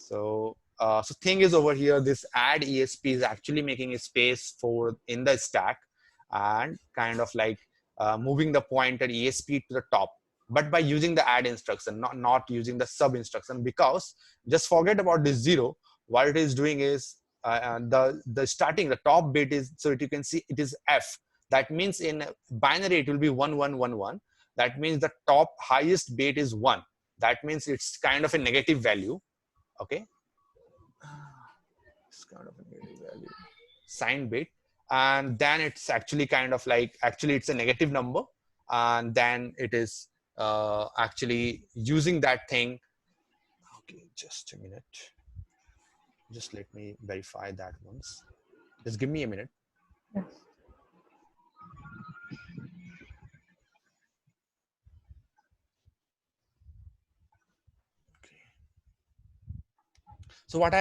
So thing is over here, this add ESP is actually making a space for in the stack and kind of like moving the pointer ESP to the top, but by using the add instruction, not using the sub instruction, because just forget about this 0. What it is doing is the top bit is, so you can see it is F. That means in binary it will be 1111. That means the top highest bit is 1. That means it's kind of a negative value. Okay, it's kind of a negative value, sign bit, and then it's actually kind of like, actually it's a negative number, and then it is actually using that thing. Okay, just a minute. Just let me verify that once. Just give me a minute. Yes. So what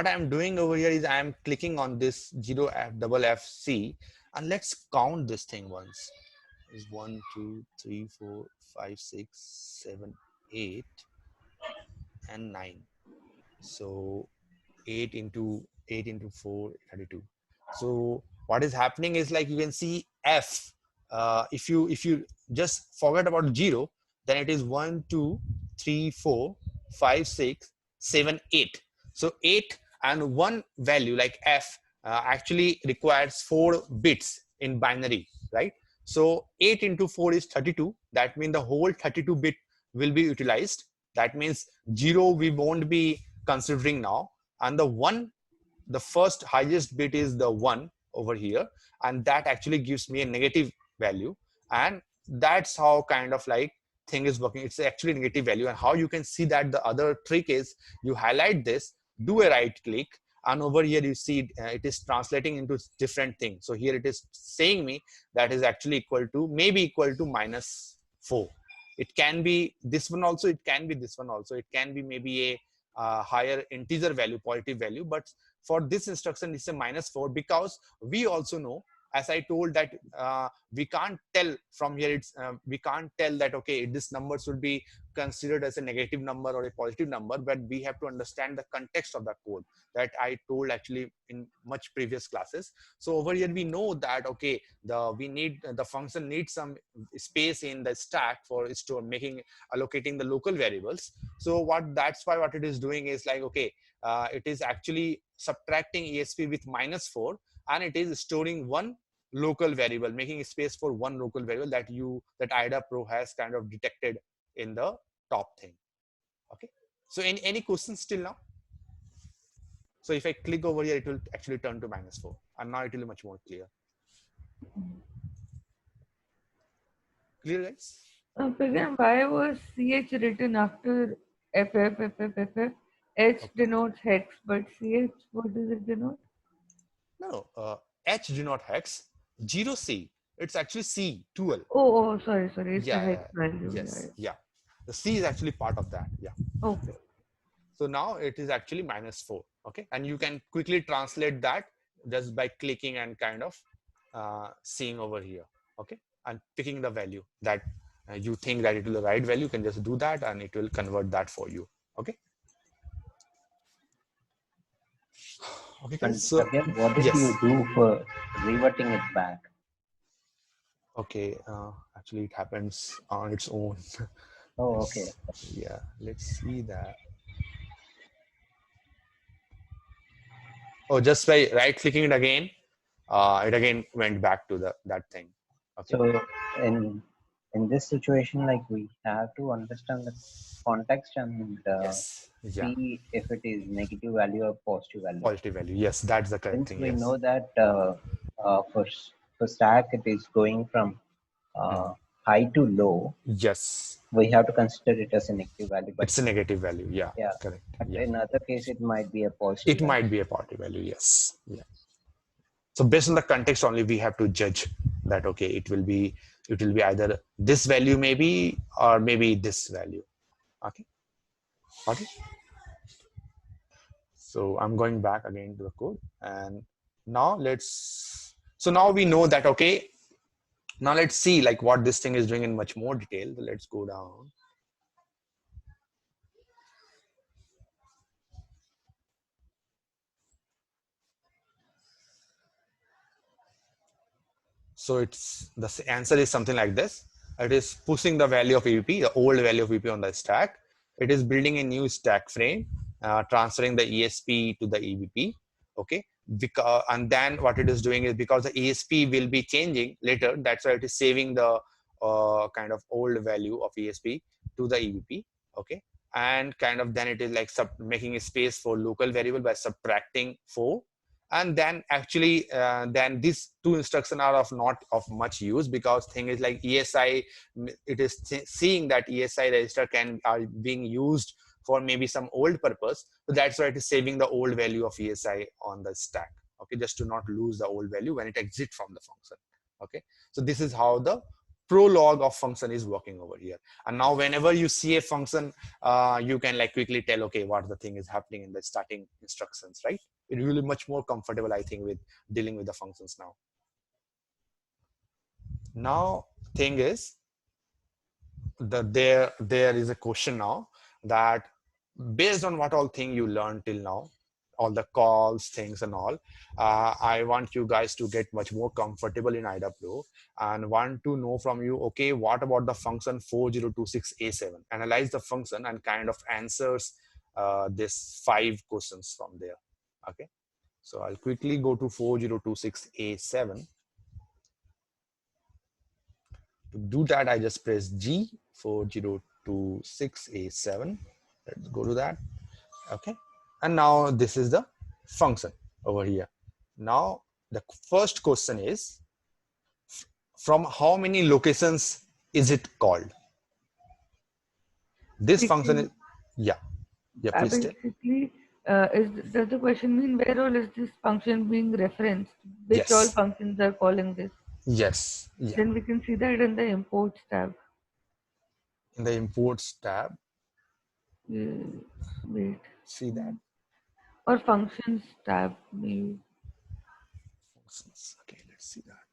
I'm doing over here is I'm clicking on this 0FFC, and let's count this thing once. Is 1, 2, 3, 4, 5, 6, 7, 8, and 9. So 8 into 4, 32. So what is happening is, like, you can see F. If you just forget about 0, then it is 1, 2, 3, 4, 5, 6, 7, 8. So 8 and one value like F actually requires 4 bits in binary, right? So 8 into 4 is 32. That means the whole 32 bit will be utilized. That means 0 we won't be considering now, and the first highest bit is the 1 over here, and that actually gives me a negative value. And that's how kind of like thing is working. It's actually negative value. And how you can see that, the other trick is you highlight this, do a right click, and over here you see it is translating into different things. So here it is saying me that is actually equal to, maybe equal to -4. It can be this one also, it can be this one also, it can be maybe a higher integer value, positive value. But for this instruction it's a -4, because we also know, as I told, that we can't tell from here, it's we can't tell that okay, this number should be considered as a negative number or a positive number, but we have to understand the context of the code that I told actually in much previous classes. So over here we know that okay, the function needs some space in the stack for store making, allocating the local variables. So that's why what it is doing is like, okay, it is actually subtracting ESP with -4, and it is storing one local variable, making space for one local variable that IDA Pro has kind of detected in the top thing. Okay, so any questions till now? So if I click over here, it will actually turn to -4, and now it will be much more clear. Clear, guys? Pragyan, why was CH written after FF? H denotes hex, but CH, what does it denote? No, H denote hex, 0C. It's actually C, 12. Oh, sorry. It's a Yeah, hex value. yes, yeah. The C is actually part of that. Yeah. Okay. So now it is actually -4. Okay, and you can quickly translate that just by clicking and kind of seeing over here. Okay, and picking the value that you think that it will the right value. You can just do that, and it will convert that for you. Okay. Okay, And so again, what did yes. you do for reverting it back? Okay, actually it happens on its own. Oh, okay. Yeah, let's see that. Oh, just by right clicking it again, it again went back to that thing. Okay. So in this situation, like, we have to understand the context and Yes. Yeah. see if it is negative value or positive value. Positive value. Yes, that's the correct Since thing. we Yes. know that for stack it is going from high to low, Yes. we have to consider it as a negative value. But It's a negative value. Yeah. yeah, Correct. but Yeah. in other case it might be a positive It value. might be a positive value. Yes. Yeah. So based on the context only, we have to judge that okay, it will be either this value maybe, or maybe this value. Okay. Okay. So I'm going back again to the code, and now so now we know that okay, now let's see like what this thing is doing in much more detail. So let's go down. So it's the answer is something like this. It is pushing the value of EVP, the old value of EVP on the stack. It is building a new stack frame, transferring the ESP to the EVP. Okay, because, and then what it is doing is, because the ESP will be changing later, that's why it is saving the kind of old value of ESP to the EVP. Okay, and kind of then it is like making a space for local variable by subtracting 4. And then actually then these two instructions are of not of much use, because thing is like ESI, it is seeing that ESI register are being used for maybe some old purpose, so that's why it is saving the old value of ESI on the stack. Okay, just to not lose the old value when it exits from the function. Okay, so this is how the prologue of function is working over here. And now whenever you see a function, you can like quickly tell, okay, what the thing is happening in the starting instructions, right? It will be much more comfortable, I think, with dealing with the functions now. Now, thing is, there is a question now that based on what all thing you learned till now, all the calls, things and all, I want you guys to get much more comfortable in IDAPRO and want to know from you, okay, what about the function 4026A7? Analyze the function and kind of answers this 5 questions from there. Okay, so I'll quickly go to 4026A7. To do that, I just press G, 4026A7. Let's go to that. Okay, and now this is the function over here. Now the first question is, from how many locations is it called? This function is, yeah, please tell. Basically, does the question mean where all is this function being referenced? Which all Yes. functions are calling this? Yes. Yeah. Then we can see that in the imports tab. In the imports tab. Wait. See that? Or functions tab, maybe. Functions. Okay, let's see that.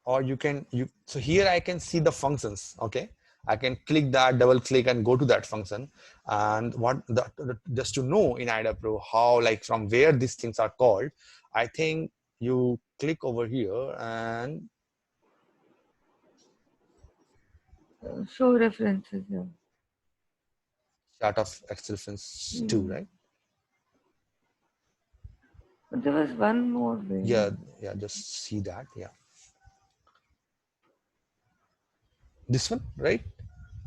Or you can, so here I can see the functions. Okay, I can click that, double click and go to that function. And what just to know in IDAPRO how, like, from where these things are called, I think you click over here and Show references here. chart of reference 2, right? But there was one more way. Yeah, just see that. Yeah, this one, right?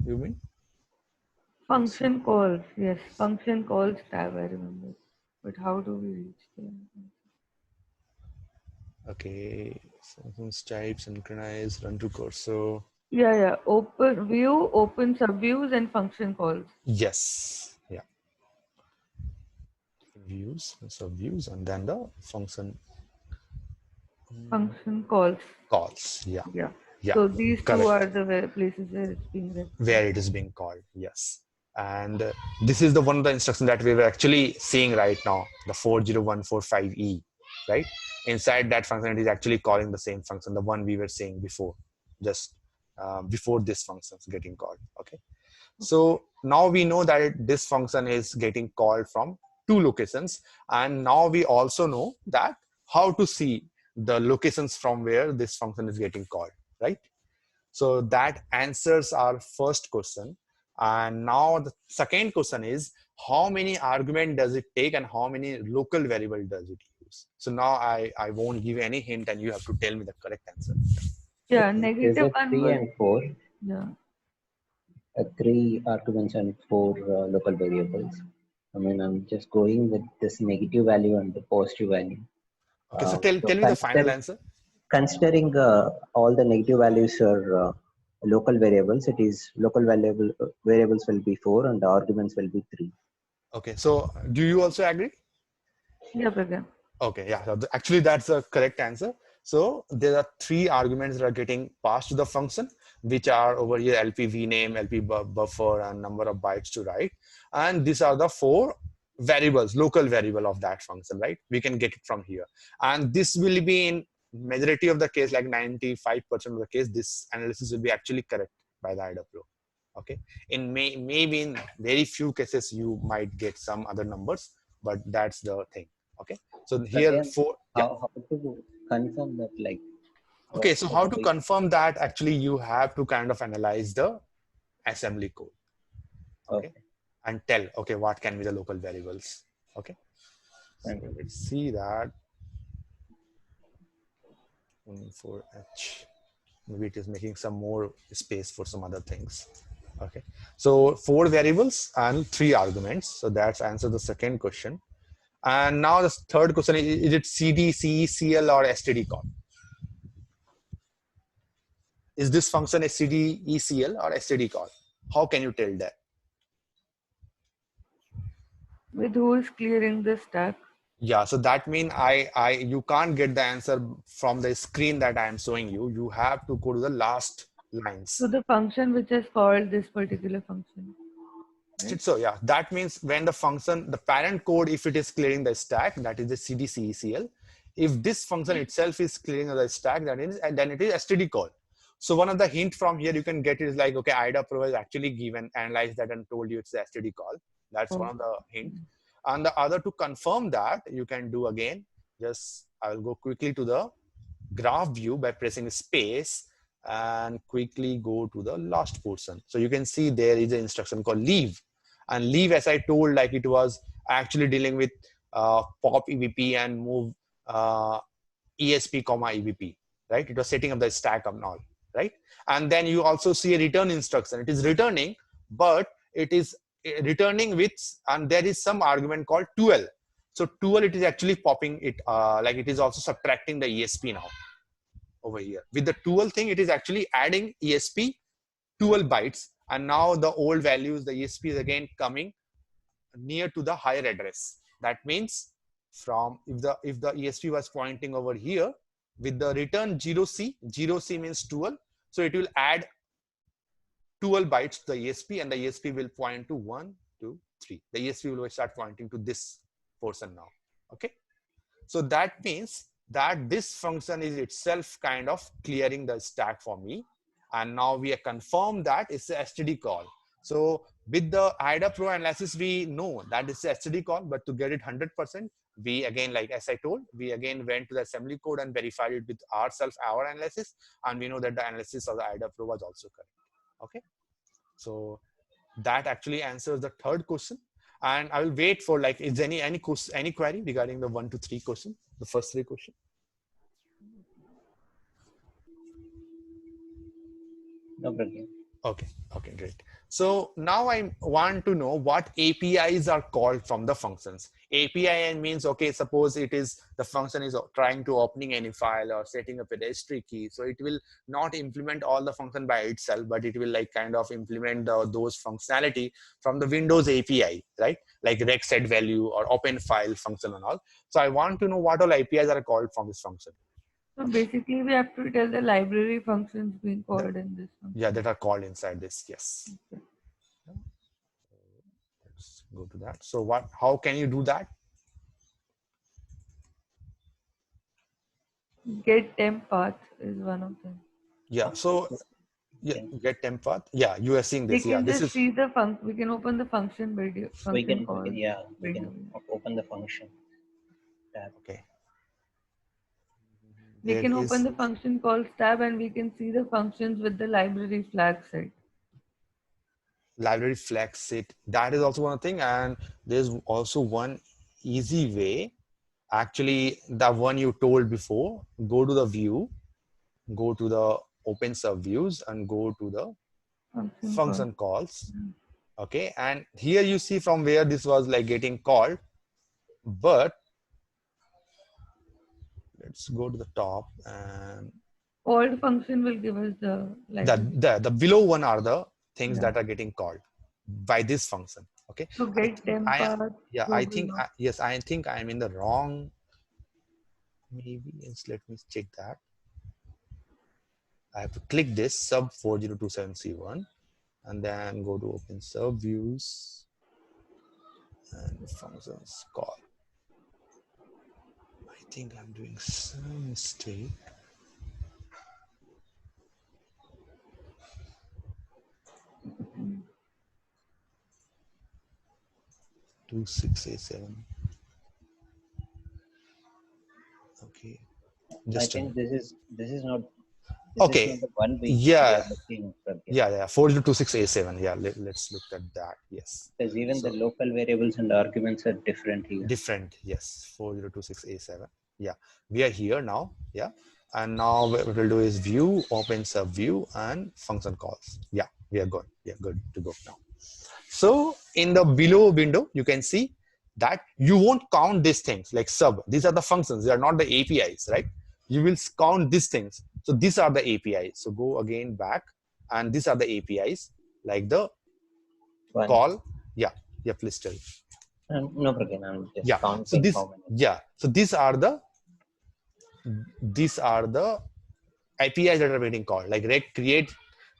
You mean function calls? Yes, function calls tab, I remember. But how do we reach there? okay, functions type, synchronize, run to cursor. Yeah. Open view, open subviews, and function calls. Yes. Yeah. Views, subviews, and then the function calls. Yeah. So these correct. two are the places where it's being read. Where it is being called. Yes. And this is the one of the instructions that we were actually seeing right now, the 40145E, right? Inside that function, it is actually calling the same function, the one we were seeing before, just before this function is getting called. Okay. So now we know that this function is getting called from 2 locations, and now we also know that how to see the locations from where this function is getting called, right? So that answers our first question. And now the second question is, how many argument does it take and how many local variable does it use? So now I won't give any hint and you have to tell me the correct answer. Yeah, There's negative a 3 and 4. Yeah. 3 arguments and 4 local variables. I mean, I'm just going with this negative value and the positive value. Okay, so tell me the final answer. Considering all the negative values are local variables, it is local variables will be 4 and the arguments will be 3. Okay, so do you also agree? Yeah, Pragya. Okay, yeah, so actually that's the correct answer. So there are 3 arguments that are getting passed to the function, which are over here LP vname, LP buffer, and number of bytes to write. And these are the 4 variables, local variable of that function, right? We can get it from here. And this will be in majority of the case, like 95% of the case, this analysis will be actually correct by the IDAPRO. Okay, in maybe in very few cases you might get some other numbers, but that's the thing. Okay, so here Again, for how to confirm that, like? Okay, so how to we- confirm that? Actually, you have to kind of analyze the assembly code. Okay. And tell, okay, what can be the local variables. Okay. So Okay. let's see that. 4H. Maybe it is making some more space for some other things. Okay. So 4 variables and 3 arguments. So that's answer the second question. And now the third question is it CD, CE, CL, or STD call? Is this function a CD, ECL, or STD call? How can you tell that? With who is clearing the stack? Yeah, so that means you can't get the answer from the screen that I am showing you. You have to go to the last lines. So the function which has called this particular function. Right? So yeah, that means when the function, the parent code, if it is clearing the stack, that is the CDCECL. If this function itself is clearing the stack, that is, and then it is STD call. So one of the hint from here you can get is like, okay, IDA Pro has actually given, analyzed that and told you it's the STD call. That's one of the hint. And the other, to confirm that, you can do again, just I will go quickly to the graph view by pressing space and quickly go to the last portion. So you can see there is an instruction called leave. And leave, as I told, like it was actually dealing with pop EBP and move ESP comma EBP, right? It was setting up the stack and all, right? And then you also see a return instruction. It is returning, but it is returning with, and there is some argument called 12. So 12, it is actually popping it, like it is also subtracting the ESP now over here. With the 12 thing, it is actually adding ESP 12 bytes. And now the old values, the ESP is again coming near to the higher address. That means from, if the ESP was pointing over here, with the return 0C, 0C means 12. So it will add 12 bytes to the ESP, and the ESP will point to 1, 2, 3. The ESP will start pointing to this portion now. Okay. So that means that this function is itself kind of clearing the stack for me. And now we have confirmed that it's a STD call. So with the IDA Pro analysis, we know that it's a STD call, but to get it 100%, we again, like as I told, we again went to the assembly code and verified it with ourselves, our analysis. And we know that the analysis of the IDA Pro was also correct. Okay. So that actually answers the third question. And I will wait for, like, is any query regarding the 1 to 3 question, the first 3 questions? No problem. Okay, great. So now I want to know what APIs are called from the functions. API means, okay, suppose it is the function is trying to opening any file or setting up a registry key. So it will not implement all the function by itself, but it will like kind of implement those functionality from the Windows API, right? Like rec set value or open file function and all. So I want to know what all APIs are called from this function. So basically, we have to tell the library functions being called in this function. Yeah, that are called inside this. Yes. Okay. Let's go to that. So how can you do that? Get temp path is one of them. Yeah. So yeah, get temp path. Yeah, you are seeing this. We Yeah, can this just is. see the function. We can open the function video. We Function can, call. we can open the function tab. Okay. We There can is open the function call tab and we can see the functions with the library flag set. library flag set. That is also one thing, and there's also one easy way. Actually, the one you told before. Go to the view, go to the open sub views, and go to the function calls. Okay, and here you see from where this was like getting called, but let's go to the top, and Called function will give us the library. the below one are the things that are getting called by this function. Okay. So get temp path. Yes, I think I'm in the wrong. Maybe let me check that. I have to click this sub 4027C1 and then go to open sub views and functions call. I think I'm doing some mistake. (2687). Okay. I Just think this is not okay. the one we Yeah. are looking for. Yeah. 4026A7. Yeah. Let's look at that. Yes. Because even the So local variables and arguments are different here. different. Yes. 4026A7. Yeah. We are here now. Yeah. And now what we'll do is view, opens a view and function calls. Yeah. We are good. We are good to go now. So in the below window, you can see that you won't count these things like sub. These are the functions. They are not the APIs, right? You will count these things. So these are the APIs. So go again back, and these are the APIs like the One. call. Yeah, yeah. Please tell. No problem. I'm just Yeah. counting So this. how many. Yeah. So these are the APIs that are being called. Like reg create.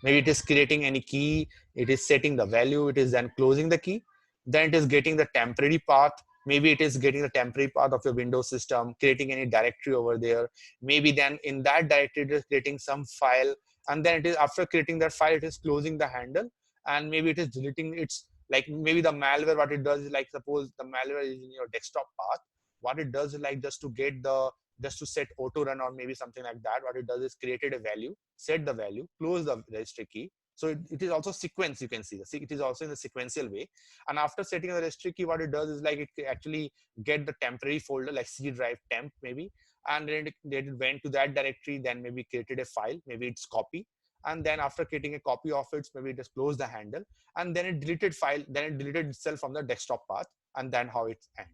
Maybe it is creating any key. It is setting the value. It is then closing the key. Then it is getting the temporary path. Maybe it is getting the temporary path of your Windows system, creating any directory over there. Maybe then in that directory it is creating some file, and then it is after creating that file, it is closing the handle, and maybe it is deleting its, like maybe the malware. What it does is, like suppose the malware is in your desktop path. What it does is, like just to get the just to set auto run or maybe something like that, what it does is created a value, set the value, close the registry key. So it is also sequence, you can see. It is also in the sequential way. And after setting the registry key, what it does is, like it actually get the temporary folder like C drive temp maybe, and then it went to that directory, then maybe created a file, maybe it's copy. And then after creating a copy of it, maybe it just closed the handle, and then it deleted file, then it deleted itself from the desktop path, and then how it ends.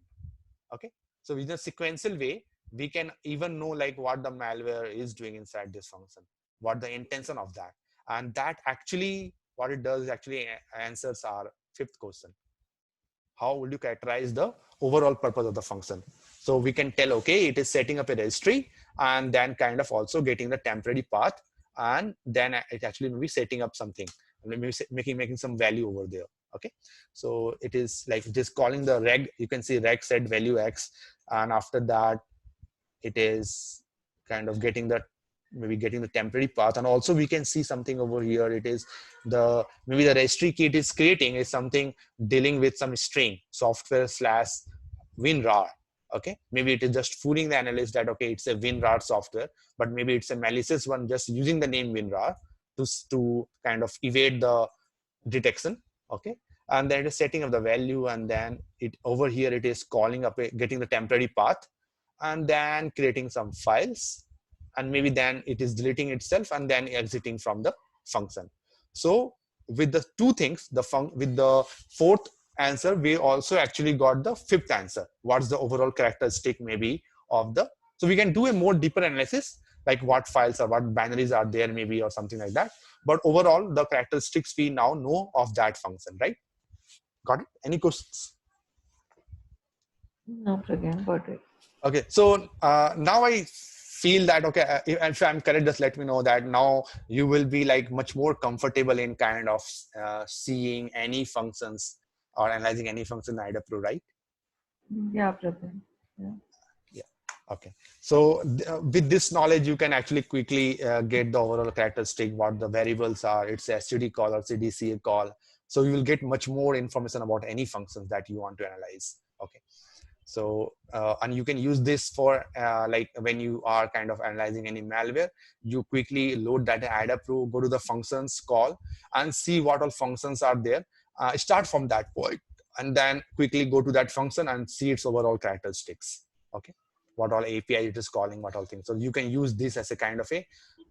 Okay. So in a sequential way, we can even know like what the malware is doing inside this function, what the intention of that. And that actually, what it does is actually answers our fifth question. How would you characterize the overall purpose of the function? So we can tell, okay, it is setting up a registry and then kind of also getting the temporary path, and then it actually may be setting up something, maybe making some value over there. Okay, so it is like just calling the reg. You can see reg set value x, and after that it is kind of getting the temporary path. And also we can see something over here. It is the maybe the registry key it is creating is something dealing with some string software slash WinRAR. Okay, maybe it is just fooling the analyst that okay, it's a WinRAR software, but maybe it's a malicious one just using the name WinRAR to kind of evade the detection. Okay, and then it is setting up the value, and then it over here it is calling up getting the temporary path, and then creating some files, and maybe then it is deleting itself and then exiting from the function. So with the two things, with the fourth answer, we also actually got the fifth answer. What's the overall characteristic maybe of the, so we can do a more deeper analysis, like what files or what binaries are there maybe or something like that. But overall, the characteristics we now know of that function, right? Got it? Any questions? No problem, got it. Okay, so now I feel that okay, if I'm correct, just let me know that now you will be like much more comfortable in kind of seeing any functions or analyzing any function in IDA Pro, right? Yeah, problem. Yeah. Yeah. Okay. So with this knowledge, you can actually quickly get the overall characteristic, what the variables are. It's a std call or CDCA call. So you will get much more information about any functions that you want to analyze. Okay. So and you can use this for like when you are kind of analyzing any malware, you quickly load that IDA Pro, go to the functions call and see what all functions are there. Start from that point and then quickly go to that function and see its overall characteristics. Okay, what all API it is calling, what all things. So you can use this as a kind of a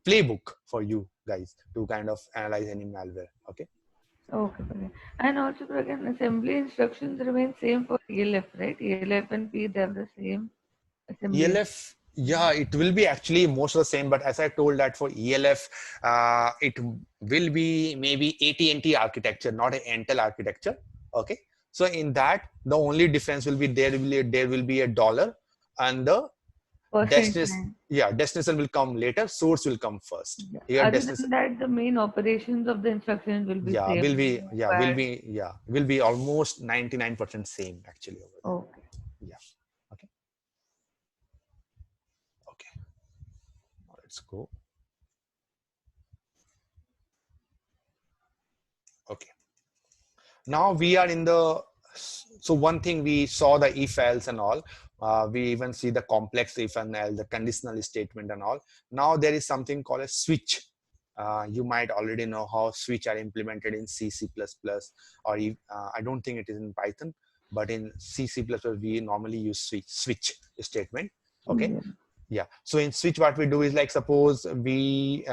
playbook for you guys to kind of analyze any malware. Okay. Okay, okay. And also, again, assembly instructions remain same for ELF, right? ELF and P, they have the same assembly. ELF, yeah, it will be actually most of the same, but as I told that for ELF, it will be maybe AT&T architecture, not an Intel architecture. Okay, so in that the only difference will be there will be a dollar, and the destination, yeah, destination will come later, source will come first. Yeah. Here Other destination, than that, the main operations of the instructions will be yeah, same. will be almost 99% same actually over there. Okay. Yeah. Okay. Okay. Let's go. Okay. Now we are in the, so one thing we saw the e-files and all. We even see the complex if and else, the conditional statement and all. Now there is something called a switch. You might already know how switch are implemented in C, C++, or I don't think it is in Python, but in C, C++ we normally use switch statement. Okay. Yeah. Yeah. So in switch, what we do is like, suppose we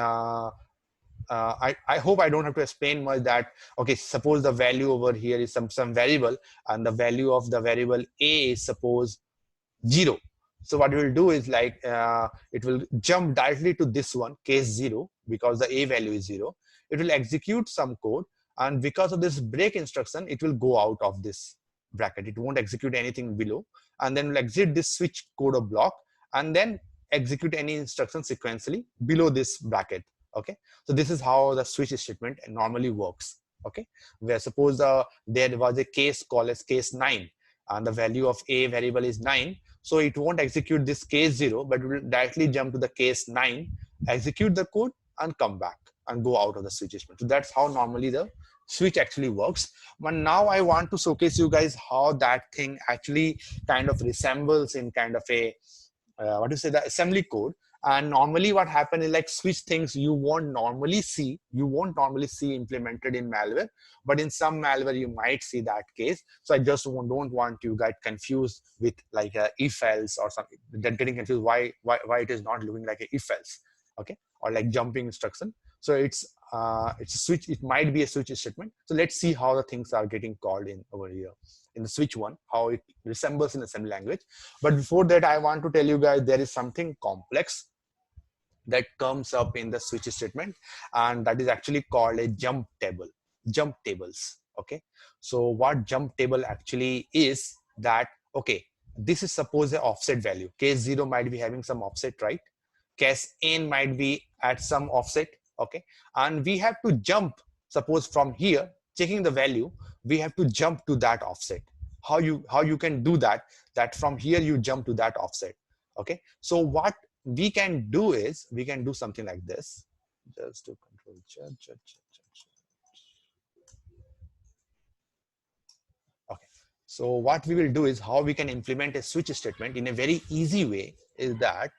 I hope I don't have to explain much that, okay, suppose the value over here is some variable, and the value of the variable a is suppose 0. So what it will do is like, it will jump directly to this one, case 0, because the a value is 0. It will execute some code, and because of this break instruction, it will go out of this bracket. It won't execute anything below, and then will exit this switch code or block, and then execute any instruction sequentially below this bracket. Okay, so this is how the switch statement normally works. Okay, where suppose there was a case called as case 9, and the value of a variable is 9. So it won't execute this case 0, but it will directly jump to the case 9, execute the code, and come back and go out of the switch statement. So that's how normally the switch actually works. But now I want to showcase you guys how that thing actually kind of resembles in kind of a what do you say, the assembly code. And normally what happens is like switch things you won't normally see implemented in malware, but in some malware you might see that case. So I just don't want you guys confused with like a if else or something, that getting confused why it is not looking like a if else. Okay, or like jumping instruction. So it's a switch, it might be a switch statement. So let's see how the things are getting called in over here in the switch one, how it resembles in assembly language. But before that, I want to tell you guys there is something complex that comes up in the switch statement, and that is actually called a jump table, jump tables. Okay, so what jump table actually is that, okay, this is suppose a offset value. Case 0 might be having some offset, right? Case n might be at some offset. Okay, and we have to jump, suppose from here checking the value, we have to jump to that offset. How you can do that from here you jump to that offset. Okay, so what we can do is we can do something like this. Just to control chat. Okay, so what we will do is how we can implement a switch statement in a very easy way is that,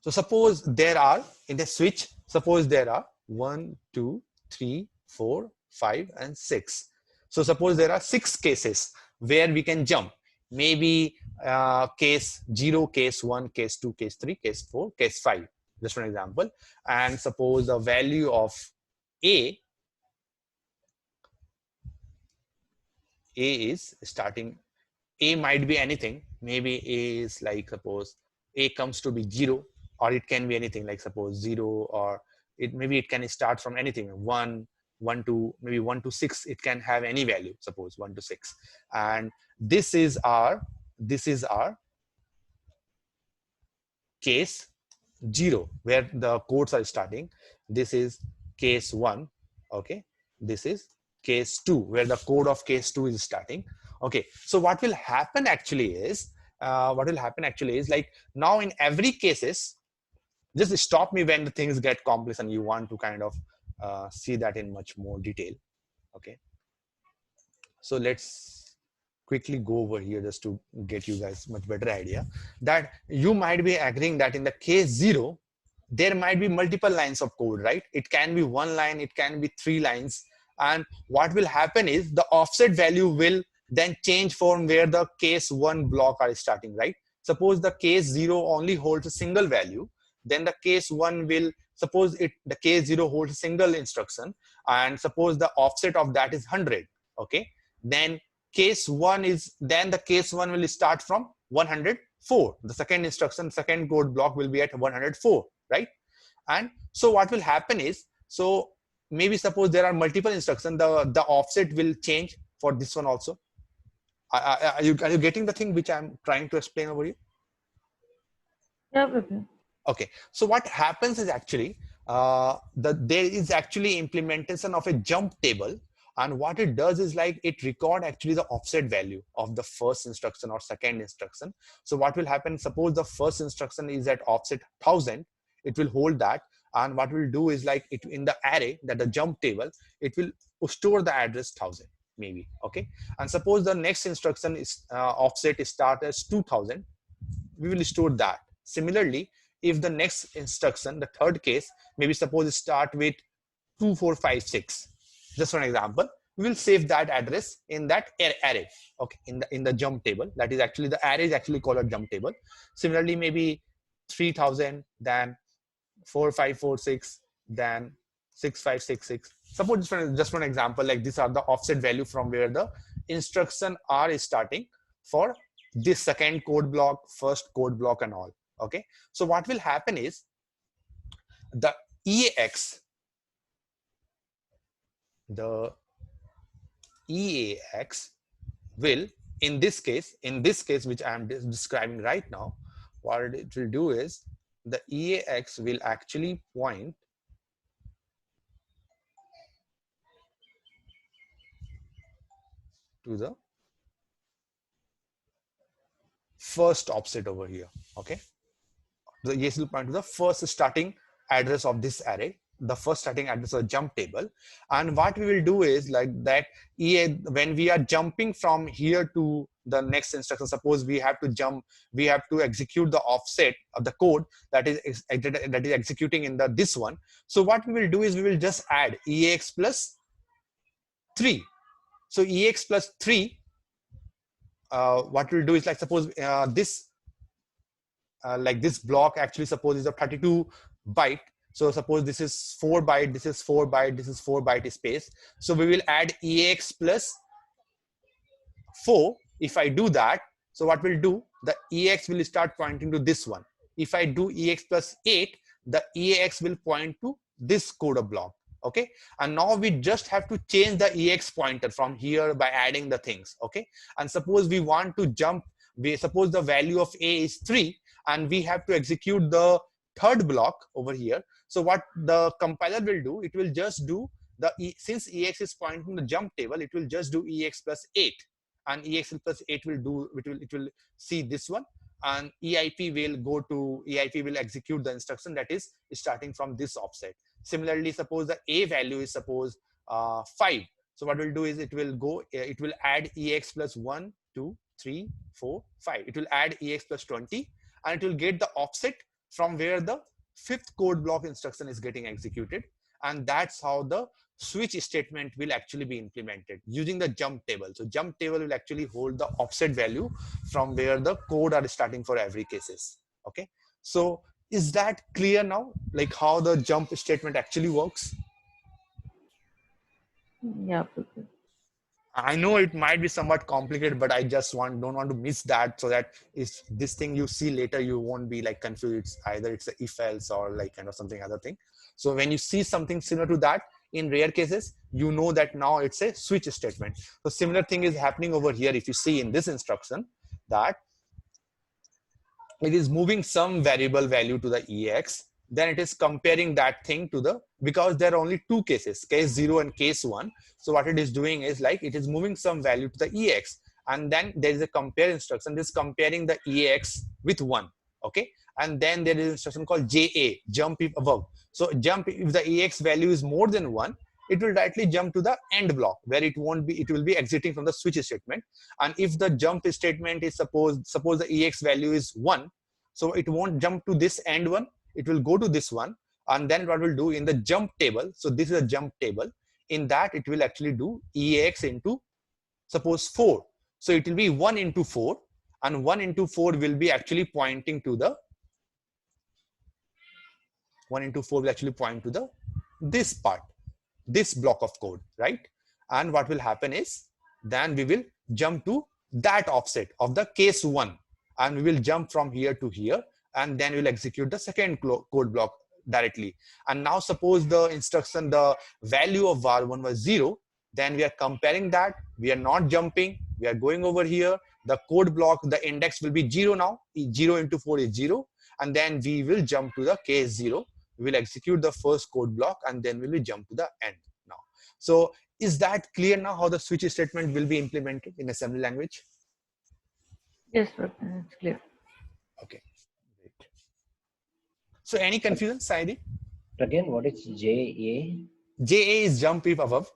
so suppose there are in the switch, suppose there are 1, 2, 3, 4, 5, and 6. So suppose there are 6 cases where we can jump. Maybe case 0, case 1, case 2, case 3, case 4, case 5. Just for an example. And suppose the value of A is starting. A might be anything. Maybe A is like, suppose A comes to be 0, or it can be anything like suppose 0, or maybe it can start from anything, 1 to maybe 1 to 6. It can have any value, suppose 1 to 6. And this is our case 0 where the codes are starting. This is case 1. Okay, this is case 2 where the code of case 2 is starting. Okay, so what will happen actually is like, now in every cases, just stop me when the things get complex and you want to kind of see that in much more detail. Okay, so let's quickly go over here just to get you guys much better idea that you might be agreeing that in the case 0 there might be multiple lines of code, right? It can be 1 line, it can be 3 lines, and what will happen is the offset value will then change from where the case 1 block are starting, right? Suppose the case 0 only holds a single value, then the case 1 will, suppose the case 0 holds a single instruction, and suppose the offset of that is 100. Okay, then the case 1 will start from 104. The second instruction, second code block will be at 104, right? And so what will happen is, so maybe suppose there are multiple instructions, the offset will change for this one also. Are you getting the thing which I'm trying to explain over here? Yeah, okay. Okay, so what happens is actually there is actually implementation of a jump table, and what it does is like it record actually the offset value of the first instruction or second instruction. So what will happen, suppose the first instruction is at offset 1000, it will hold that, And what we'll do is like it in the array, that the jump table, it will store the address 1000 maybe. Okay, and suppose the next instruction is offset start as 2000, we will store that. Similarly, if the next instruction, the third case, maybe suppose start with 2456, just for an example, we will save that address in that array. Okay, in the jump table, that is actually the array is actually called a jump table. Similarly, maybe 3000, then 4546, then 6566. Suppose just for an example, like these are the offset value from where the instruction are starting for this second code block, first code block, and all. Okay, so what will happen is the EAX, will, in this case which I am describing right now, what it will do is the EAX will actually point to the first offset over here. Okay, the EAX will point to the first starting address of this array, the first starting address of jump table. And what we will do is like that when we are jumping from here to the next instruction, suppose we have to execute the offset of the code that is executing in this one. So what we will do is we will just add EAX plus 3. So EAX plus 3, what we'll do is like suppose this block actually suppose is a 32 byte. So suppose this is 4 byte, this is 4 byte, this is 4 byte space. So we will add EAX plus 4. If I do that, so what we'll do, the EAX will start pointing to this one. If I do EAX plus 8, the EAX will point to this code block. Okay, and now we just have to change the EAX pointer from here by adding the things. Okay, and suppose we want to jump, suppose the value of A is 3 and we have to execute the third block over here. So what the compiler will do, it will just do since EAX is pointing to the jump table, it will just do EAX plus 8, and EAX plus 8 will do, it will see this one, and EIP will execute the instruction that is starting from this offset. Similarly, suppose the A value is 5. So what we'll do is it will add EAX plus 1, 2, 3, 4, 5. It will add EAX plus 20, and it will get the offset from where the fifth code block instruction is getting executed. And that's how the switch statement will actually be implemented using the jump table. So jump table will actually hold the offset value from where the code are starting for every cases. Okay, so is that clear now, like how the jump statement actually works? Yeah, okay. I know it might be somewhat complicated, but I just don't want to miss that, so that is this thing you see later, you won't be like confused. Either it's a if else or like kind of something other thing. So when you see something similar to that, in rare cases, you know that now it's a switch statement. So similar thing is happening over here. If you see in this instruction that it is moving some variable value to the EX, then it is comparing that thing to the, because there are only two cases, case 0 and case 1. So what it is doing is like it is moving some value to the EX, and then there is a compare instruction. This is comparing the EX with 1. Okay, and then there is an instruction called JA, jump if above. So jump if the EX value is more than 1, it will directly jump to the end block where it will be exiting from the switch statement. And if the jump statement is suppose the EX value is 1, so it won't jump to this end one, it will go to this one. And then what we'll do in the jump table, so this is a jump table, in that it will actually do EAX into suppose 4. So it will be 1 into 4, and 1 into 4 will be actually pointing to the 1 into 4 will actually point to the this part, this block of code, right? And what will happen is then we will jump to that offset of the case 1, and we will jump from here to here, and then we'll execute the second code block directly. And now suppose the instruction, the value of var1 was 0, then we are comparing that, we are not jumping, we are going over here, the code block, the index will be 0 now, 0 into 4 is 0, and then we will jump to the case 0, we will execute the first code block, and then we will jump to the end now. So is that clear now how the switch statement will be implemented in assembly language? Yes, Pratham, it's clear. Okay, great. So any confusion, Saidi? Again, what is JA? JA is jump if above,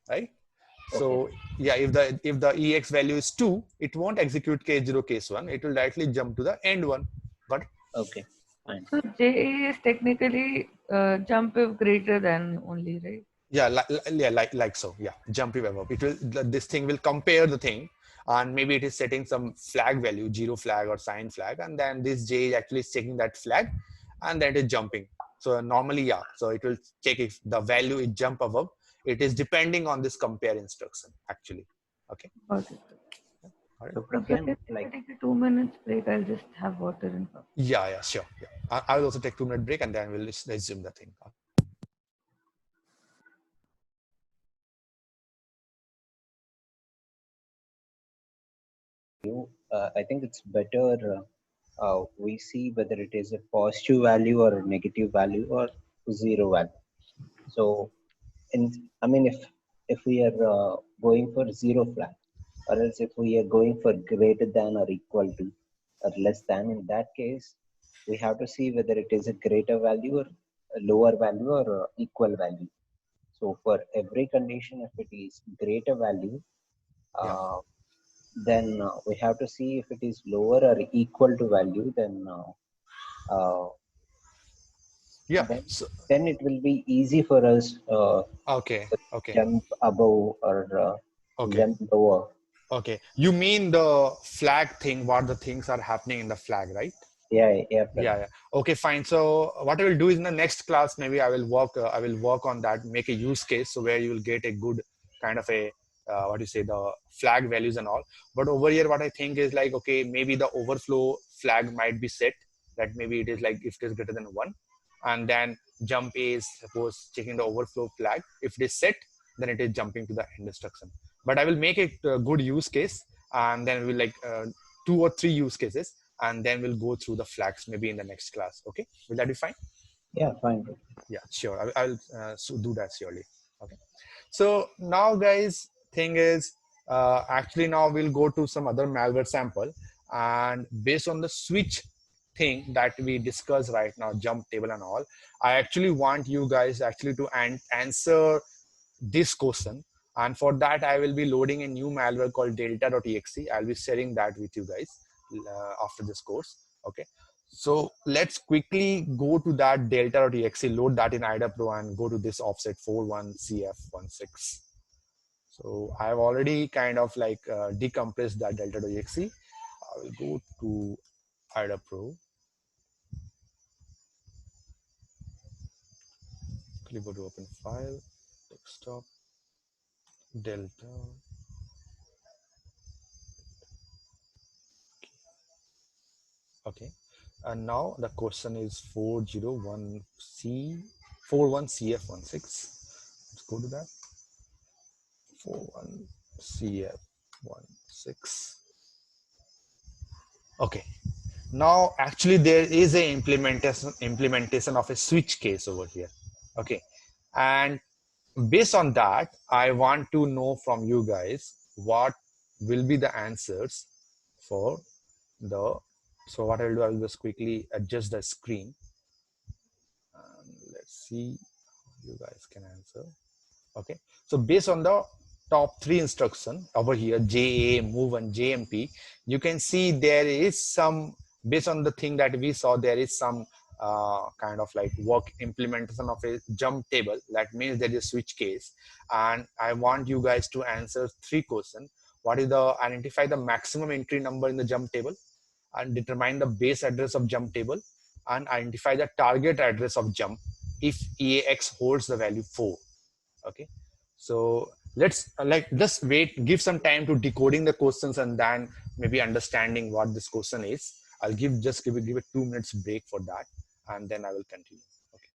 right? Okay. So yeah, if the EX value is 2, it won't execute case 0, case 1. It will directly jump to the end one. Got it? Okay. Fine. So JA is technically jump if greater than only, right? Yeah, like so. Yeah, jump if above. It will this thing will compare the thing, and maybe it is setting some flag value, 0 flag or sign flag, and then this J is actually checking that flag, and then it is jumping. So normally, yeah, so it will check if the value is jump above. It is depending on this compare instruction actually. Okay. Got it. All right. So So Pragyan, Pratyek, can I take a 2 minutes break? I'll just have water and coffee. Yeah, sure. Yeah, I will also take 2 minute break, and then we'll resume the thing. I think it's better we see whether it is a positive value or a negative value or zero value. So, I mean, if we are going for zero flag, or else if we are going for greater than or equal to or less than, in that case, we have to see whether it is a greater value or a lower value or equal value. So for every condition, if it is greater value, Yeah. uh, then we have to see if it is lower or equal to value, uh, Yeah. then So then it will be easy for us okay. to Okay. jump above or Okay. jump lower. Okay. You mean the flag thing, what the things are happening in the flag, right? Yeah, yeah, Yeah, yeah. Okay, fine. So what I will do is in the next class, maybe I will work on that, make a use case, so where you will get a good kind of a what do you say, the flag values and all. But over here, what I think is like, okay, maybe the overflow flag might be set, that maybe it is like if it is greater than 1, and then jump A is suppose checking the overflow flag. If it is set, then it is jumping to the end instruction. But I will make a good use case, and then we'll like 2 or 3 use cases, and then we'll go through the flags maybe in the next class. Okay, will that be fine? yeah, fine. Yeah, sure. I'll do that surely. Okay. So now, guys, thing is, actually now we'll go to some other malware sample, and based on the switch thing that we discussed right now, jump table and all, I actually want you guys actually to answer this question. And for that, I will be loading a new malware called delta.exe. I'll be sharing that with you guys after this course. Okay. So let's quickly go to that delta.exe, load that in IDA Pro, and go to this offset 41CF16. So I've already kind of like decompressed that delta.exe. I will go to IDA Pro. Quickly go to open file, desktop, delta. Okay. And now the question is 401C 41CF16. Let's go to that. 41CF16. Okay. Now actually there is a implementation of a switch case over here. Okay. And based on that, I want to know from you guys what will be the answers for the. So what I'll do, I will just quickly adjust the screen. Let's see, you guys can answer. Okay, so based on the top 3 instruction over here, JA, move, and JMP, you can see there is some, based on the thing that we saw, there is some kind of like work implementation of a jump table. That means there is a switch case, and I want you guys to answer 3 questions. What is the, identify the maximum entry number in the jump table, and determine the base address of jump table, and identify the target address of jump if EAX holds the value 4. Okay, so let's like just wait, give some time to decoding the questions, and then maybe understanding what this question is. I'll give it 2 minutes break for that, and then I will continue. Okay.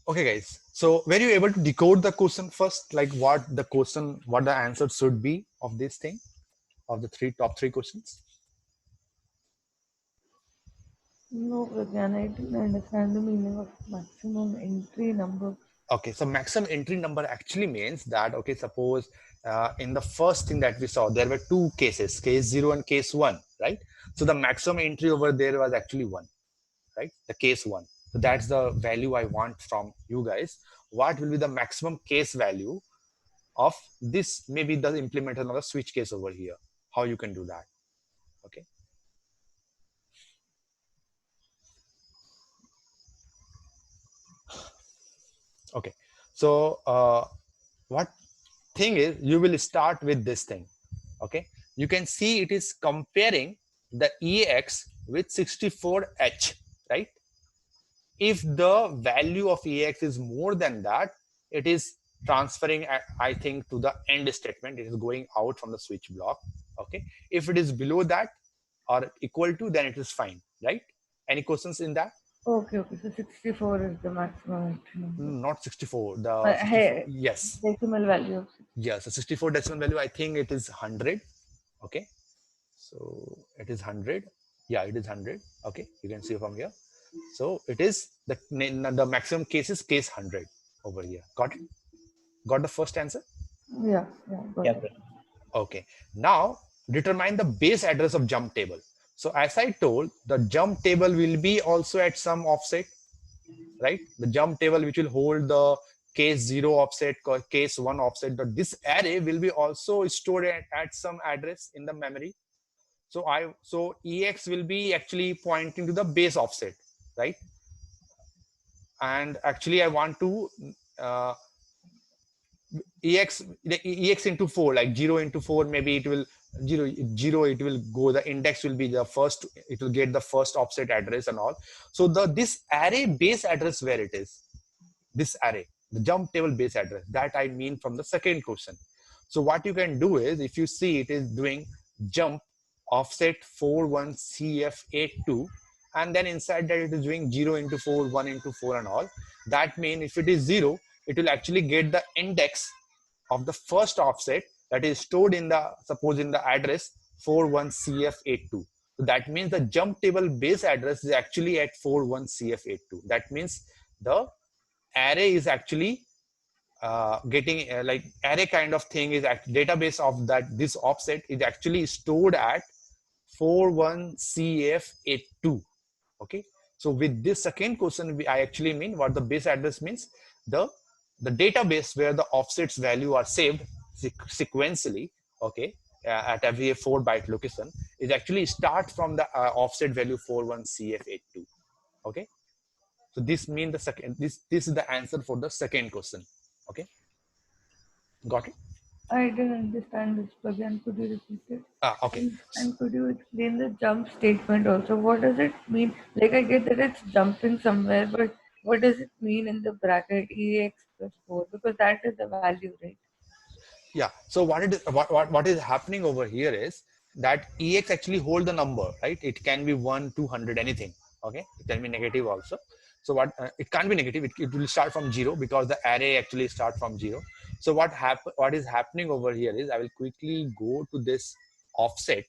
Okay, guys. So were you able to decode the question first? Like what the answer should be of this thing, of the top three questions? No, Pragyan, I didn't understand the meaning of maximum entry number. Okay, so maximum entry number actually means that, okay, suppose in the first thing that we saw, there were two cases, case 0 and case 1, right? So the maximum entry over there was actually 1, right? The case 1. So that's the value I want from you guys. What will be the maximum case value of this, maybe the implementation of the switch case over here? How you can do that? Okay. Okay. So what thing is, you will start with this thing. Okay. You can see it is comparing the EX with 64H, right? If the value of EX is more than that, it is transferring, I think, to the end statement. It is going out from the switch block. Okay. If it is below that or equal to, then it is fine, right? Any questions in that? Okay, okay. So 64 is the maximum entry number. Not 64. The 64. Hey, Yes. decimal value of 64. Yes. The 64 decimal value, I think it is 100. Okay. So it is 100. Yeah, it is 100. Okay. You can see from here. So it is the maximum case is case 100 over here. Got it? Got the first answer? Yeah, got Yeah, it. Okay. Now determine the base address of jump table. So as I told, the jump table will be also at some offset, right? The jump table which will hold the case 0 offset, case 1 offset. But this array will be also stored at some address in the memory. So EX will be actually pointing to the base offset, right? And actually I want to uh, ex into 4, like 0 into 4, maybe it will 0 it will go, the index will be the first, it will get the first offset address and all. So this array base address, where it is, this array, the jump table base address, that I mean from the second question. So what you can do is, if you see it is doing jump offset 41CF82, and then inside that it is doing 0 into 4, 1 into 4 and all. That means if it is 0, it will actually get the index of the first offset that is stored in the, suppose in the address 41CF82. So that means the jump table base address is actually at 41CF82. That means the array is actually getting like array kind of thing is database of that, this offset is actually stored at 41CF82. Okay. So with this second question, I actually mean what the base address means. The database where the offsets value are saved sequentially, okay, at every 4-byte location, is actually start from the offset value 41CF82. Okay. So this means the second, this is the answer for the second question. Okay. Got it? I didn't understand this, Pragyan. Could you repeat it? Okay. And could you explain the jump statement also? What does it mean? Like, I get that it's jumping somewhere, but what does it mean in the bracket EX plus 4? Because that is the value, right? Yeah. So what is happening over here is that EX actually hold the number, right? It can be 1, 200, anything. Okay. It can be negative also. So it can't be negative. It will start from 0 because the array actually start from 0. So what is happening over here is, I will quickly go to this offset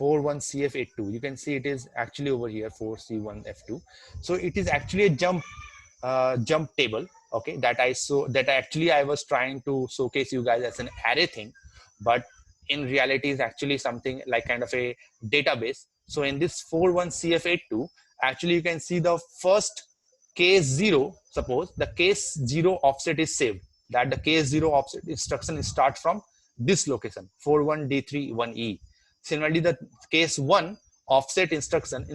41CF82. You can see it is actually over here 4C1F2. So it is actually a jump table, okay, that I was trying to showcase you guys as an array thing, but in reality is actually something like kind of a database. So in this 41CF82, actually you can see the first case 0, suppose the case 0 offset is saved, that the case 0 offset instruction start from this location 41D31E. Similarly, the case 1 offset instruction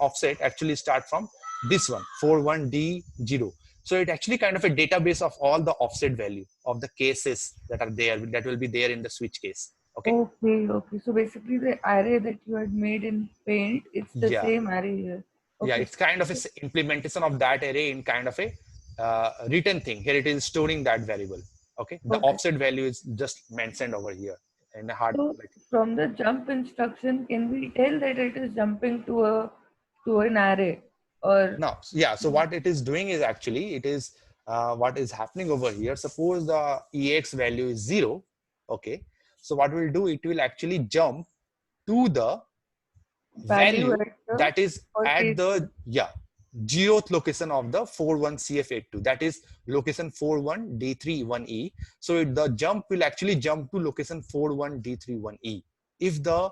offset actually start from this one 41D0. So it actually kind of a database of all the offset value of the cases that are there, that will be there in the switch case. Okay. Okay. So basically, the array that you had made in Paint, it's the Yeah. same array here. Yeah, Okay. it's kind of a implementation of that array in kind of a written thing. Here it is storing that variable. Okay. The Okay. offset value is just mentioned over here in a hard, So like, from the jump instruction, can we tell that it is jumping to an array? or No, yeah. So what it is doing is actually it is what is happening over here. Suppose the EX value is 0. Okay. So what will do? It will actually jump to the value value at the that is first at stage? the zeroth location of the 41CF82. That is location 41D31E. So the jump will actually jump to location 41D31E if the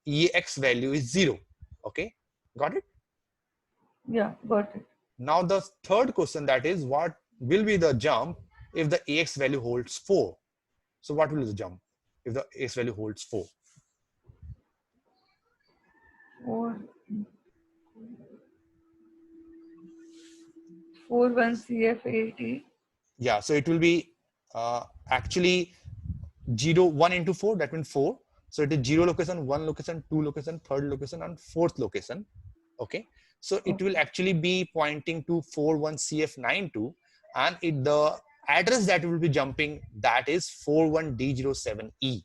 EX value is 0. Okay. Got it? Yeah, got it. Now the third question, that is what will be the jump if the AX value holds 4? So what will be the jump if the AX value holds 4? 4 41 CF80. Yeah, so it will be actually 0, 1 into 4, that means 4. So it is 0 location, 1 location, 2 location, third location, and fourth location. Okay. So it will Okay. actually be pointing to 41CF92, and the address that will be jumping, that is 41D07E.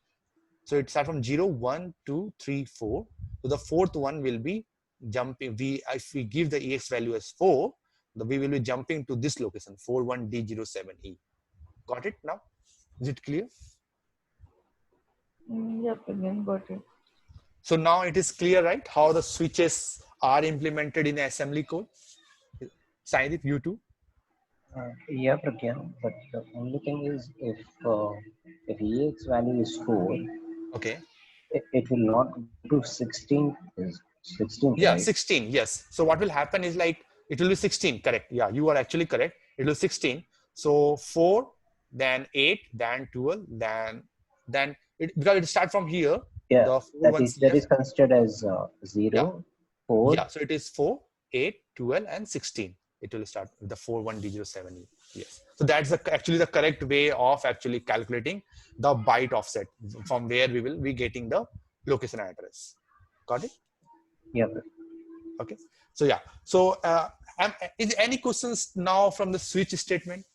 So it starts from 0, 1, 2, 3, 4. So the fourth one will be jumping. If we give the EX value as 4, we will be jumping to this location, 41D07E. Got it now? Is it clear? Yep, again, got it. So now it is clear, right? How the switches are implemented in assembly code. Saidip, you too? Yeah, Pragyan, but the only thing is if EX value is 4, Okay. it will not go to 16, is 16th, Yeah, right? 16. Yes. So what will happen is like it will be 16. Correct. Yeah, you are actually correct. It will be 16. So 4, then 8, then 12, then it, because it starts from here. Yeah, The that 41 is that CF. is considered as Yeah. 0, 4. Yeah. So it is 4, 8, 12, and 16. It will start with the 41D07E. Yes. So that's actually the correct way of actually calculating the byte offset from where we will be getting the location address. Got it? Yeah, Okay. So yeah. So is any questions now from the switch statement?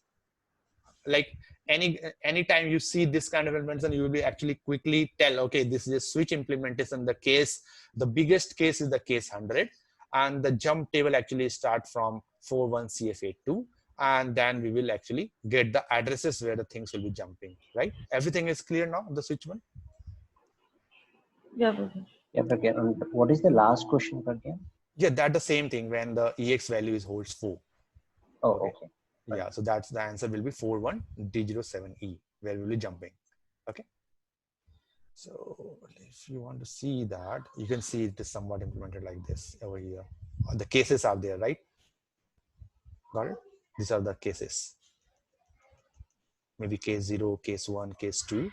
Like anytime you see this kind of implementation, you will be actually quickly tell, okay, this is a switch implementation. The biggest case is the case 100, and the jump table actually start from 41CF82, and then we will actually get the addresses where the things will be jumping. Right? Everything is clear now. The switch one. Yeah, Prakash. yeah, Pragyan. And what is the last question, Pragyan? Yeah, that the same thing when the EX value is holds 4. Oh, Okay. okay. Yeah, so that's the answer will be 41D07E, where we'll be jumping. Okay. So if you want to see that, you can see it is somewhat implemented like this over here. The cases are there, right? Got it? These are the cases. Maybe case 0, case 1, case 2.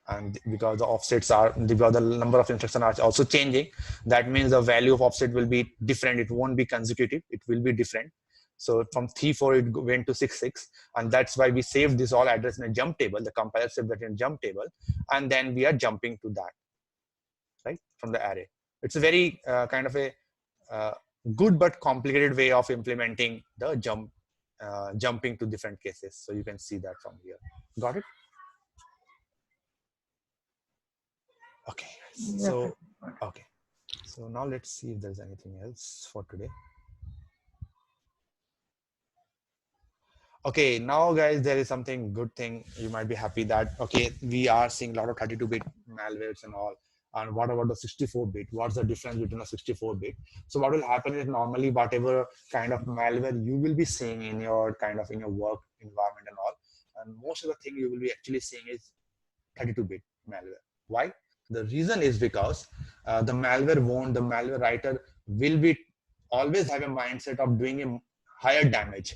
And because the offsets are, because the number of instructions are also changing, that means the value of offset will be different. It won't be consecutive. It will be different. So from 3.4, it went to 6.6. And that's why we saved this all address in a jump table. The compiler saved that in a jump table. And then we are jumping to that, right, from the array. It's a very kind of a good but complicated way of implementing the jumping to different cases. So you can see that from here. Got it? Okay. Yeah, So, Prakash. okay. So now let's see if there's anything else for today. Okay, now guys, there is something good thing. You might be happy that, okay, we are seeing a lot of 32-bit malwares and all. And what about the 64-bit? What's the difference between a 64-bit? So what will happen is normally whatever kind of malware you will be seeing in your kind of in your work environment and all, and most of the thing you will be actually seeing is 32-bit malware. Why? The reason is because the malware writer will be always have a mindset of doing a higher damage.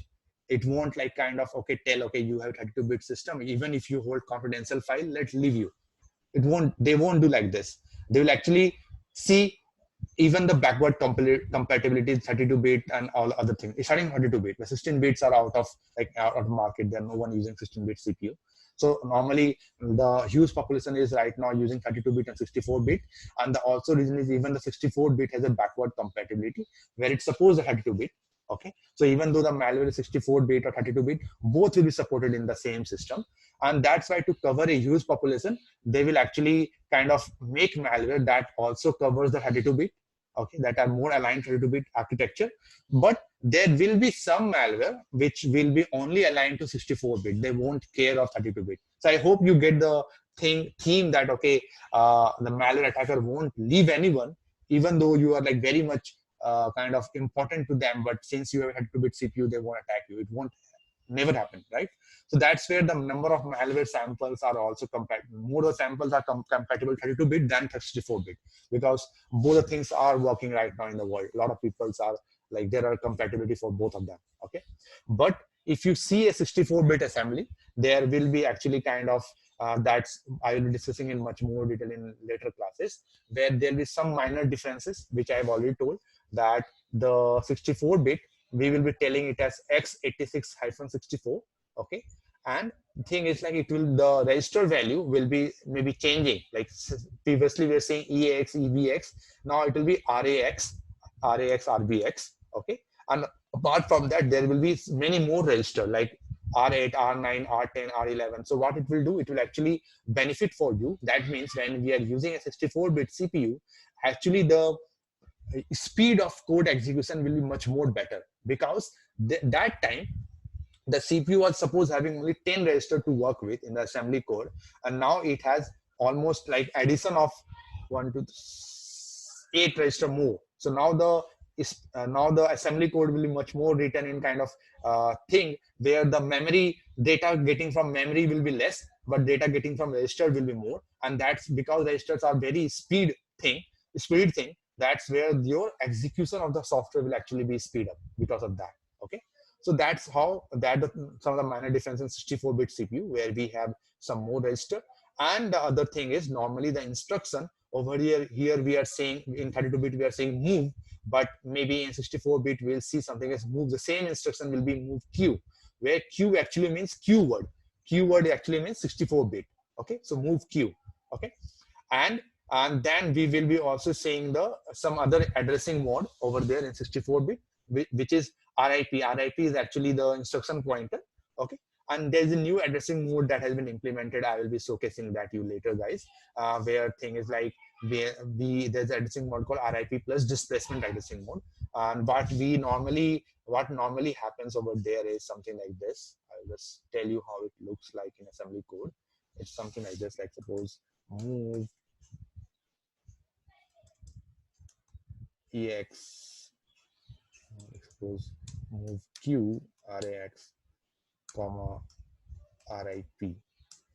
It won't like kind of, okay, tell, okay, you have 32-bit system, even if you hold confidential file, let's leave you. They won't do like this. They will actually see even the backward compatibility 32-bit and all other things. It's starting 32-bit. The 16 bits are out of market. There no one using 16-bit CPU. So normally the huge population is right now using 32-bit and 64-bit. And the also reason is even the 64-bit has a backward compatibility where it's supposed to 32-bit. Okay. So even though the malware is 64-bit or 32-bit, both will be supported in the same system. And that's why to cover a huge population, they will actually kind of make malware that also covers the 32-bit. okay, that are more aligned 32-bit architecture. But there will be some malware which will be only aligned to 64-bit. They won't care of 32-bit. So I hope you get the theme that, okay, the malware attacker won't leave anyone, even though you are like very much kind of important to them. But since you have 32-bit CPU, they won't attack you. It won't never happen, right? So that's where the number of malware samples are also compatible. More of samples are compatible 32-bit than 64-bit, because both the things are working right now in the world. A lot of people are like, there are compatibility for both of them, okay? But if you see a 64-bit assembly, there will be actually kind of that's I will be discussing in much more detail in later classes, where there will be some minor differences, which I have already told, that the 64-bit, we will be telling it as x86-64, okay? And the thing is like, it will, the register value will be maybe changing. Like previously we were saying EAX, EBX, now it will be RAX, RBX, okay? And apart from that, there will be many more register like R8, R9, R10, R11. So what it will do, it will actually benefit for you. That means when we are using a 64-bit CPU, actually the speed of code execution will be much more better, because that time the CPU was suppose having only 10 register to work with in the assembly code, and now it has almost like addition of 8 register more. So now the assembly code will be much more written in kind of thing where the memory data getting from memory will be less, but data getting from register will be more. And that's because registers are very speed thing. That's where your execution of the software will actually be speed up because of that, okay? So that's how that some of the minor difference in 64-bit CPU, where we have some more register. And the other thing is, normally the instruction over here we are saying in 32-bit we are saying move, but maybe in 64-bit we'll see something as move. The same instruction will be move Q, where Q actually means Q word. Q word actually means 64-bit. Okay, so move Q. Okay, and then we will be also saying the some other addressing mode over there in 64-bit, which is RIP. RIP is actually the instruction pointer. Okay, and there's a new addressing mode that has been implemented. I will be showcasing that you later, guys. Where thing is like, there's an addressing mode called RIP plus displacement addressing mode. And what normally happens over there is something like this. I'll just tell you how it looks like in assembly code. It's something like this. Like suppose move EX, suppose move Q RAX, comma RIP.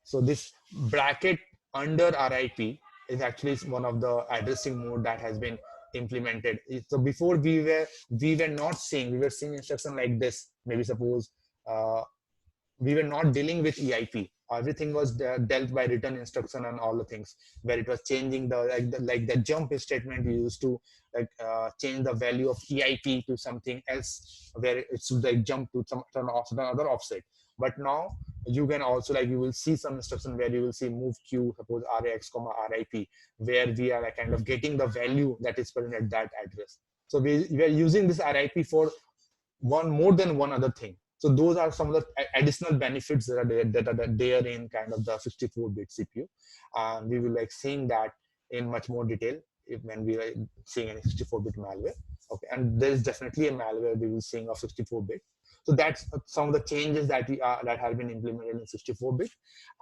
So this bracket under RIP is actually one of the addressing mode that has been implemented. So before we were not seeing, we were seeing instruction like this. Maybe suppose we were not dealing with EIP. Everything was dealt by written instruction and all the things, where it was changing like the jump statement we used to like change the value of EIP to something else, where it should like jump to some other offset. But now you can also like, you will see some instruction where you will see move Q, suppose RAX, RIP, where we are like kind of getting the value that is present at that address. So we are using this RIP for more than one other thing. So those are some of the additional benefits that are there in kind of the 64-bit CPU. And we will like seeing that in much more detail when we are seeing any 64-bit malware. Okay, and there is definitely a malware we will seeing of 64-bit. So that's some of the changes that that have been implemented in 64-bit.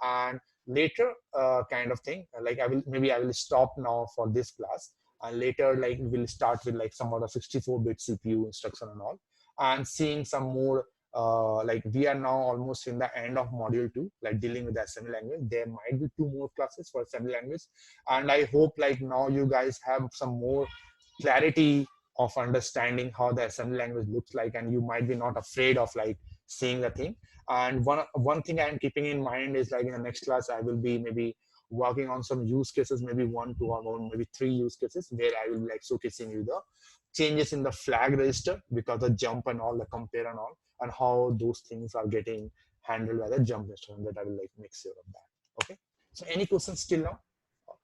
And later kind of thing, like I will stop now for this class. And later like we'll start with like some of the 64-bit CPU instruction and all, and seeing some more like we are now almost in the end of module 2, like dealing with the assembly language. There might be 2 more classes for assembly language, and I hope like now you guys have some more clarity of understanding how the assembly language looks like, and you might be not afraid of like seeing the thing. And one thing I'm keeping in mind is like in the next class I will be maybe working on some use cases, maybe 1, 2, or maybe 3 use cases, where I will be like showcasing you the changes in the flag register because the jump and all, the compare and all, and how those things are getting handled by the jump instruction, that I will like make sure of that. Okay. So any questions still now?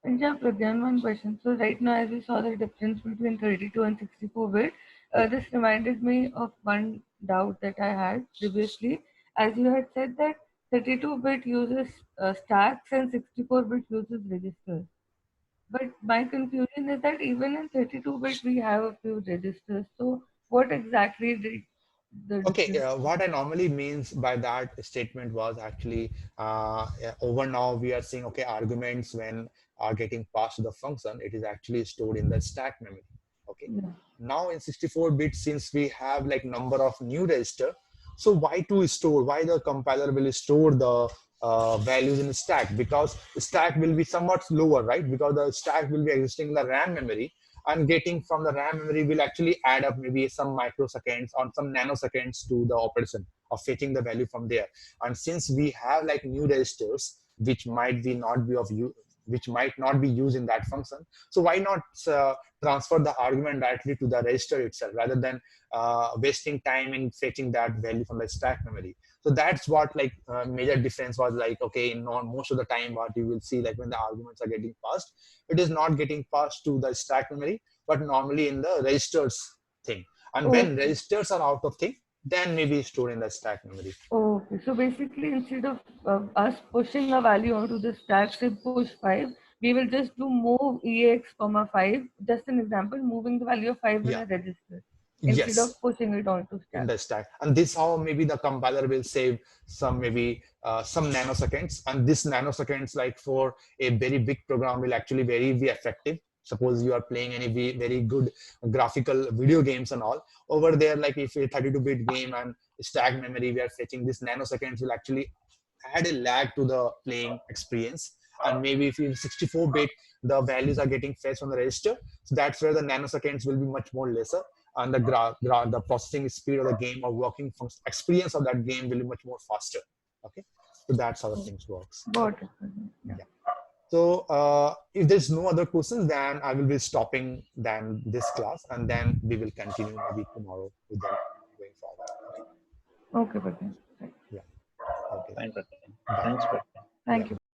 And yeah, Pragyan, one question. So right now, as we saw the difference between 32 and 64-bit, Yeah. this reminded me of one doubt that I had previously. As you had said that 32-bit uses stacks and 64-bit uses registers. But my confusion is that even in 32-bit we have a few registers. So what exactly did Okay, this? what I normally means by that statement was actually over now we are seeing, okay, arguments when are getting passed to the function, it is actually stored in the stack memory. Okay. Yeah. Now in 64 bits, since we have like number of new register, so why to store? Why the compiler will store the values in the stack? Because stack will be somewhat slower, right? Because the stack will be existing in the RAM memory, and getting from the RAM memory will actually add up maybe some microseconds or some nanoseconds to the operation of fetching the value from there. And since we have like new registers which might be not be of use, which might not be used in that function, so why not transfer the argument directly to the register itself rather than wasting time in fetching that value from the stack memory. So that's what like major difference was, like, okay, in most of the time what you will see, like when the arguments are getting passed, it is not getting passed to the stack memory, but normally in the registers thing. And when Okay. registers are out of thing, then maybe stored in the stack memory. Okay. So basically, instead of us pushing a value onto the stack, say push 5, we will just do move EX comma 5. Just an example, moving the value of 5 in Yeah. a register instead of Yes, pushing it onto in stack. the stack. And this how maybe the compiler will save some maybe some nanoseconds, and this nanoseconds like for a very big program will actually very be effective. Suppose you are playing any very good graphical video games and all, over there like if a 32-bit game and stack memory we are fetching, this nanoseconds will actually add a lag to the playing experience. And maybe if in 64-bit the values are getting fetched on the register, so that's where the nanoseconds will be much more lesser, and the processing speed of the game or working experience of that game will be much more faster. Okay, so that's how the Oh, things works. got it. Yeah. Yeah. So if there's no other questions, then I will be stopping then this class, and then we will continue maybe tomorrow with the going forward. Okay. Okay, Pratim. Right. Yeah. Okay. Fine, Pratik. Bye. Thanks, Pratik. Yeah. Thank you.